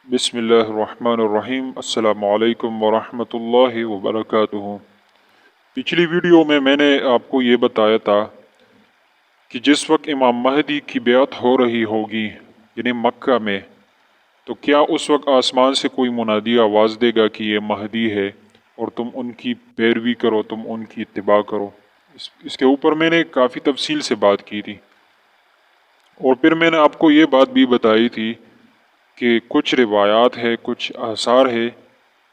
بسم اللہ الرحمن الرحیم۔ السلام علیکم ورحمۃ اللہ وبرکاتہ۔ پچھلی ویڈیو میں نے آپ کو یہ بتایا تھا کہ جس وقت امام مہدی کی بیعت ہو رہی ہوگی یعنی مکہ میں، تو کیا اس وقت آسمان سے کوئی منادی آواز دے گا کہ یہ مہدی ہے اور تم ان کی پیروی کرو، تم ان کی اتباع کرو۔ اس کے اوپر میں نے کافی تفصیل سے بات کی تھی، اور پھر میں نے آپ کو یہ بات بھی بتائی تھی کہ کچھ روایات ہے، کچھ آثار ہے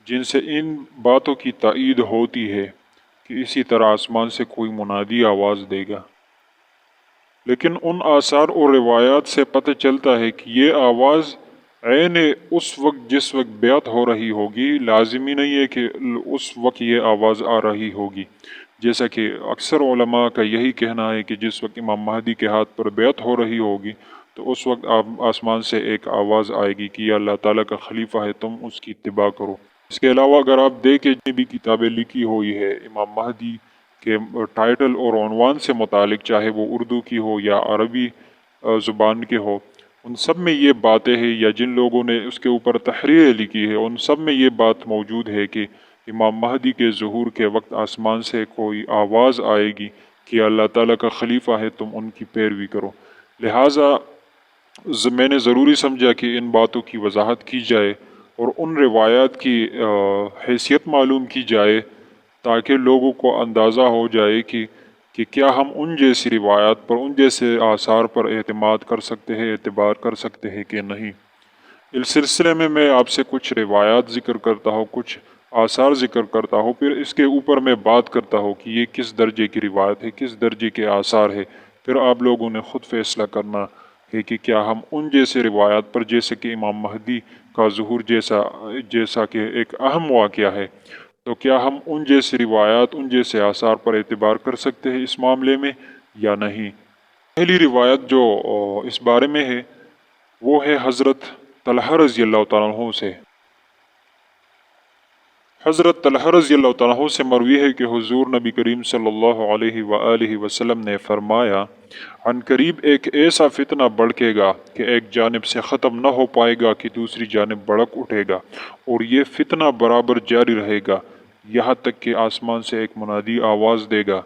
جن سے ان باتوں کی تائید ہوتی ہے کہ اسی طرح آسمان سے کوئی منادی آواز دے گا۔ لیکن ان آثار اور روایات سے پتہ چلتا ہے کہ یہ آواز عین اس وقت جس وقت بیعت ہو رہی ہوگی، لازمی نہیں ہے کہ اس وقت یہ آواز آ رہی ہوگی، جیسا کہ اکثر علماء کا یہی کہنا ہے کہ جس وقت امام مہدی کے ہاتھ پر بیعت ہو رہی ہوگی تو اس وقت آسمان سے ایک آواز آئے گی کہ یہ اللہ تعالیٰ کا خلیفہ ہے، تم اس کی اتباع کرو۔ اس کے علاوہ اگر آپ دیکھیں جتنی بھی کتابیں لکھی ہوئی ہے امام مہدی کے ٹائٹل اور عنوان سے متعلق، چاہے وہ اردو کی ہو یا عربی زبان کے ہو، ان سب میں یہ باتیں ہیں، یا جن لوگوں نے اس کے اوپر تحریریں لکھی ہے ان سب میں یہ بات موجود ہے کہ امام مہدی کے ظہور کے وقت آسمان سے کوئی آواز آئے گی کہ اللہ تعالیٰ کا خلیفہ ہے، تم ان کی پیروی کرو۔ لہٰذا میں نے ضروری سمجھا کہ ان باتوں کی وضاحت کی جائے اور ان روایات کی حیثیت معلوم کی جائے، تاکہ لوگوں کو اندازہ ہو جائے کہ کیا ہم ان جیسی روایات پر، ان جیسے آثار پر اعتماد کر سکتے ہیں، اعتبار کر سکتے ہیں کہ نہیں۔ اس سلسلے میں آپ سے کچھ روایات ذکر کرتا ہوں، کچھ آثار ذکر کرتا ہوں، پھر اس کے اوپر میں بات کرتا ہوں کہ یہ کس درجے کی روایت ہے، کس درجے کے آثار ہے۔ پھر آپ لوگوں نے خود فیصلہ کرنا ہے کہ کیا ہم ان جیسے روایات پر، جیسے کہ امام مہدی کا ظہور جیسا کہ ایک اہم واقعہ ہے، تو کیا ہم ان جیسی روایات، ان جیسے آثار پر اعتبار کر سکتے ہیں اس معاملے میں یا نہیں۔ پہلی روایت جو اس بارے میں ہے وہ ہے حضرت طلحہ رضی اللہ تعالیٰ عنہ سے۔ حضرت طلحہ رضی اللہ تعالیٰ عنہ سے مروی ہے کہ حضور نبی کریم صلی اللہ علیہ وآلہ وسلم نے فرمایا، عن قریب ایک ایسا فتنہ بڑکے گا کہ ایک جانب سے ختم نہ ہو پائے گا کہ دوسری جانب بڑک اٹھے گا، اور یہ فتنہ برابر جاری رہے گا یہاں تک کہ آسمان سے ایک منادی آواز دے گا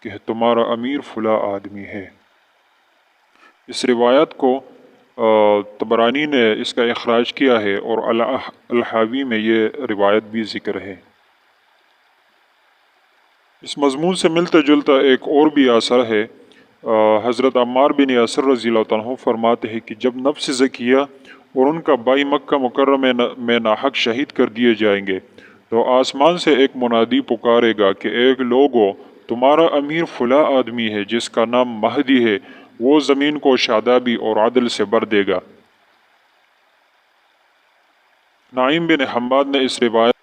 کہ تمہارا امیر فلاں آدمی ہے۔ اس روایت کو طبرانی نے اس کا اخراج کیا ہے، اور الحاوی میں یہ روایت بھی ذکر ہے۔ اس مضمون سے ملتا جلتا ایک اور بھی اثر ہے۔ حضرت عمار بن یاسر رضی اللہ عنہ فرماتے ہیں کہ جب نفس زکیہ اور ان کا بھائی مکہ مکرمہ میں ناحق شہید کر دیے جائیں گے تو آسمان سے ایک منادی پکارے گا کہ ایک لوگو، تمہارا امیر فلاں آدمی ہے جس کا نام مہدی ہے، وہ زمین کو شادابی اور عدل سے بھر دے گا۔ نعیم بن حماد نے اس روایت،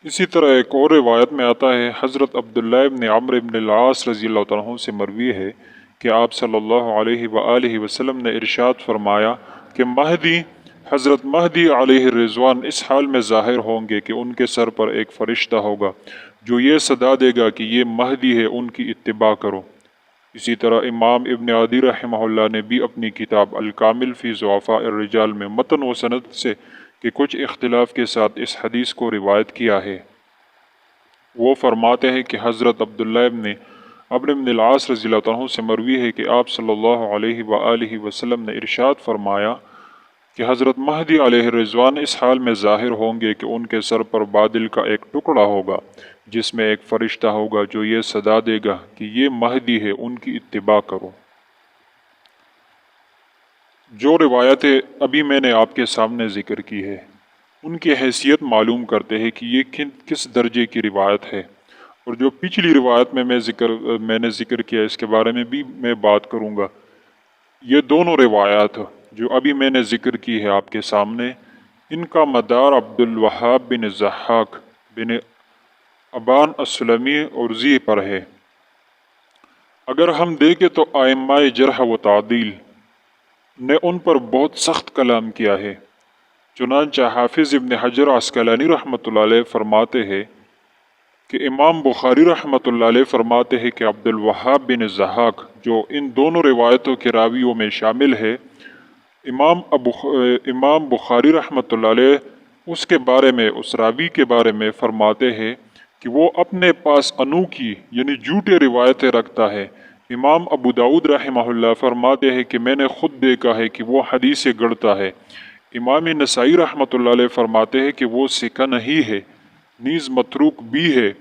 اسی طرح ایک اور روایت میں آتا ہے، حضرت عبداللہ بن عمرو بن العاص رضی اللہ عنہ سے مروی ہے کہ آپ صلی اللہ علیہ وآلہ وسلم نے ارشاد فرمایا کہ حضرت مہدی علیہ الرضوان اس حال میں ظاہر ہوں گے کہ ان کے سر پر ایک فرشتہ ہوگا جو یہ صدا دے گا کہ یہ مہدی ہے، ان کی اتباع کرو۔ اسی طرح امام ابن عدی رحمہ اللہ نے بھی اپنی کتاب الکامل فی ضعفاء الرجال میں متن و سند سے کہ کچھ اختلاف کے ساتھ اس حدیث کو روایت کیا ہے۔ وہ فرماتے ہیں کہ حضرت عبداللہ ابن عمرو بن العاص رضی اللہ عنہ سے مروی ہے کہ آپ صلی اللہ علیہ وآلہ وسلم نے ارشاد فرمایا کہ حضرت مہدی علیہ الرضوان اس حال میں ظاہر ہوں گے کہ ان کے سر پر بادل کا ایک ٹکڑا ہوگا جس میں ایک فرشتہ ہوگا جو یہ صدا دے گا کہ یہ مہدی ہے، ان کی اتباع کرو۔ جو روایتیں ابھی میں نے آپ کے سامنے ذکر کی ہے ان کی حیثیت معلوم کرتے ہیں کہ یہ کس درجے کی روایت ہے، اور جو پچھلی روایت میں میں نے ذکر کیا اس کے بارے میں بھی میں بات کروں گا۔ یہ دونوں روایات جو ابھی میں نے ذکر کی ہے آپ کے سامنے، ان کا مدار عبد الوہاب بن ضحاک بن ابان السلمی عرضی پر ہے۔ اگر ہم دیکھیں تو ائمہ جرح و تعدیل نے ان پر بہت سخت کلام کیا ہے۔ چنانچہ حافظ ابن حجر عسقلانی رحمۃ اللہ علیہ فرماتے ہیں کہ امام بخاری رحمۃ اللہ علیہ فرماتے ہیں کہ عبد الوہاب بن ضحاک جو ان دونوں روایتوں کے راویوں میں شامل ہے، امام بخاری رحمۃ اللہ علیہ اس کے بارے میں، اس راوی کے بارے میں فرماتے ہیں کہ وہ اپنے پاس انوکھی یعنی جھوٹے روایتیں رکھتا ہے۔ امام ابو داؤد رحمہ اللہ فرماتے ہیں کہ میں نے خود دیکھا ہے کہ وہ حدیثیں گڑتا ہے۔ امام نسائی رحمۃ اللہ علیہ فرماتے ہیں کہ وہ ثقہ نہیں ہے، نیز متروک بھی ہے۔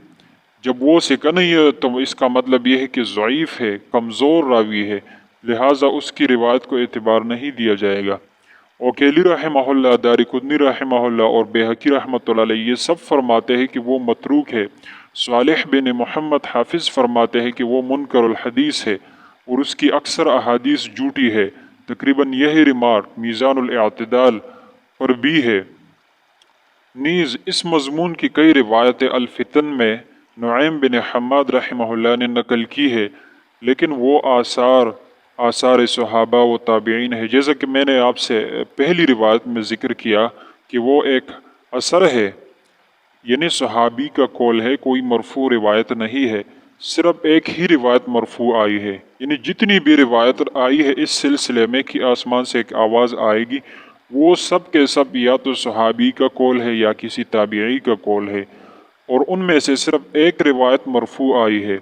جب وہ ثقہ نہیں ہے تو اس کا مطلب یہ ہے کہ ضعیف ہے، کمزور راوی ہے، لہٰذا اس کی روایت کو اعتبار نہیں دیا جائے گا۔ اوکیلی رحمہ اللہ، دارقطنی رحمہ اللہ اور بیہقی رحمۃ اللہ علیہ یہ سب فرماتے ہیں کہ وہ متروک ہے۔ صالح بن محمد حافظ فرماتے ہیں کہ وہ منکر الحدیث ہے اور اس کی اکثر احادیث جھوٹی ہے۔ تقریباً یہی ریمارک میزان الاعتدال پر بھی ہے۔ نیز اس مضمون کی کئی روایتیں الفتن میں نعیم بن حماد رحمہ اللہ نے نقل کی ہے، لیکن وہ آثار صحابہ و تابعین ہے۔ جیسا کہ میں نے آپ سے پہلی روایت میں ذکر کیا کہ وہ ایک اثر ہے، یعنی صحابی کا قول ہے، کوئی مرفوع روایت نہیں ہے، صرف ایک ہی روایت مرفوع آئی ہے۔ یعنی جتنی بھی روایت آئی ہے اس سلسلے میں کہ آسمان سے ایک آواز آئے گی، وہ سب کے سب یا تو صحابی کا قول ہے یا کسی تابعی کا قول ہے، اور ان میں سے صرف ایک روایت مرفوع آئی ہے،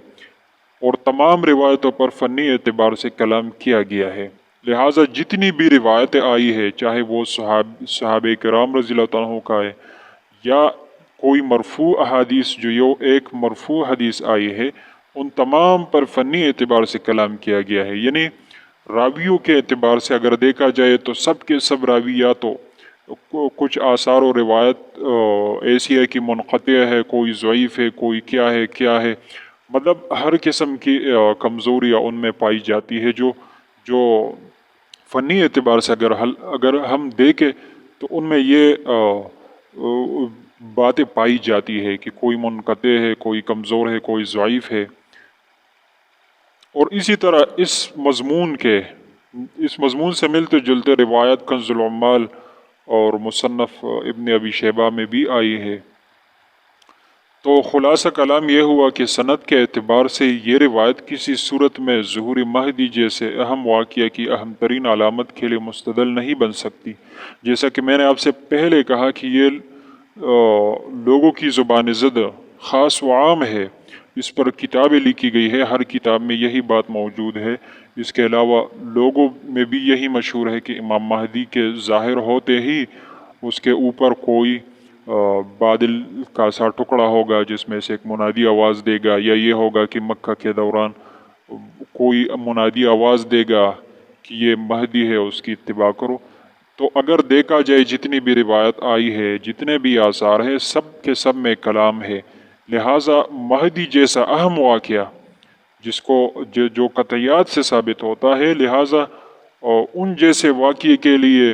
اور تمام روایتوں پر فنی اعتبار سے کلام کیا گیا ہے۔ لہٰذا جتنی بھی روایتیں آئی ہے، چاہے وہ صحابہ کرام رضی اللہ عنہ کا ہے یا کوئی مرفوع احادیث جو یہ ایک مرفوع حدیث آئی ہے، ان تمام پر فنی اعتبار سے کلام کیا گیا ہے۔ یعنی راویوں کے اعتبار سے اگر دیکھا جائے تو سب کے سب راوی یا تو کچھ آثار و روایت ایسی ہے کہ منقطع ہے، کوئی ضعیف ہے، کوئی کیا ہے، مطلب ہر قسم کی کمزوریاں ان میں پائی جاتی ہے جو فنی اعتبار سے اگر ہم دیکھیں تو ان میں یہ باتیں پائی جاتی ہے کہ کوئی منقطع ہے، کوئی کمزور ہے، کوئی ضعیف ہے۔ اور اسی طرح اس مضمون سے ملتے جلتے روایت کنز العمال اور مصنف ابن ابی شیبہ میں بھی آئی ہے۔ تو خلاصہ کلام یہ ہوا کہ سند کے اعتبار سے یہ روایت کسی صورت میں ظہور مہدی جیسے اہم واقعہ کی اہم ترین علامت کے لیے مستدل نہیں بن سکتی۔ جیسا کہ میں نے آپ سے پہلے کہا کہ یہ لوگوں کی زبان زد خاص و عام ہے، اس پر کتابیں لکھی گئی ہے، ہر کتاب میں یہی بات موجود ہے۔ اس کے علاوہ لوگوں میں بھی یہی مشہور ہے کہ امام مہدی کے ظاہر ہوتے ہی اس کے اوپر کوئی بادل کا سا ٹکڑا ہوگا جس میں سے ایک منادی آواز دے گا، یا یہ ہوگا کہ مکہ کے دوران کوئی منادی آواز دے گا کہ یہ مہدی ہے، اس کی اتباع کرو۔ تو اگر دیکھا جائے جتنی بھی روایت آئی ہے، جتنے بھی آثار ہیں، سب کے سب میں کلام ہے۔ لہٰذا مہدی جیسا اہم واقعہ جس کو جو قطعیات سے ثابت ہوتا ہے، لہٰذا ان جیسے واقعے کے لیے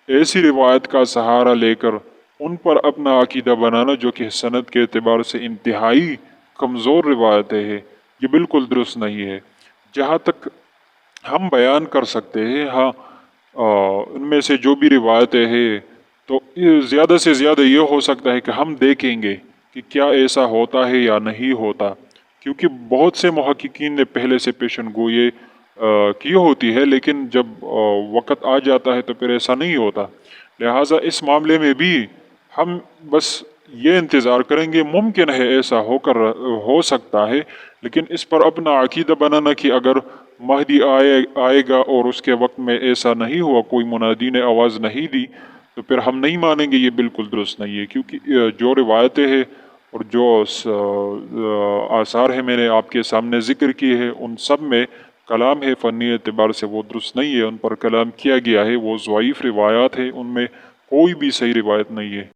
ایسی روایت کا سہارا لے کر ان پر اپنا عقیدہ بنانا جو کہ سند کے اعتبار سے انتہائی کمزور روایتیں ہیں، یہ بالکل درست نہیں ہے۔ جہاں تک ہم بیان کر سکتے ہیں، ہاں ان میں سے جو بھی روایتیں ہیں تو زیادہ سے زیادہ یہ ہو سکتا ہے کہ ہم دیکھیں گے کہ کیا ایسا ہوتا ہے یا نہیں ہوتا، کیونکہ بہت سے محققین نے پہلے سے پیشن گوئی کی ہوتی ہے، لیکن جب وقت آ جاتا ہے تو پھر ایسا نہیں ہوتا۔ لہٰذا اس معاملے میں بھی ہم بس یہ انتظار کریں گے، ممکن ہے ایسا ہو سکتا ہے، لیکن اس پر اپنا عقیدہ بنانا کہ اگر مہدی آئے گا اور اس کے وقت میں ایسا نہیں ہوا، کوئی منادی نے آواز نہیں دی، تو پھر ہم نہیں مانیں گے، یہ بالکل درست نہیں ہے۔ کیونکہ جو روایتیں ہیں اور جو آثار ہیں میں نے آپ کے سامنے ذکر کی ہے، ان سب میں کلام ہے، فنی اعتبار سے وہ درست نہیں ہے، ان پر کلام کیا گیا ہے، وہ ضعیف روایات ہے، ان میں کوئی بھی صحیح روایت نہیں ہے۔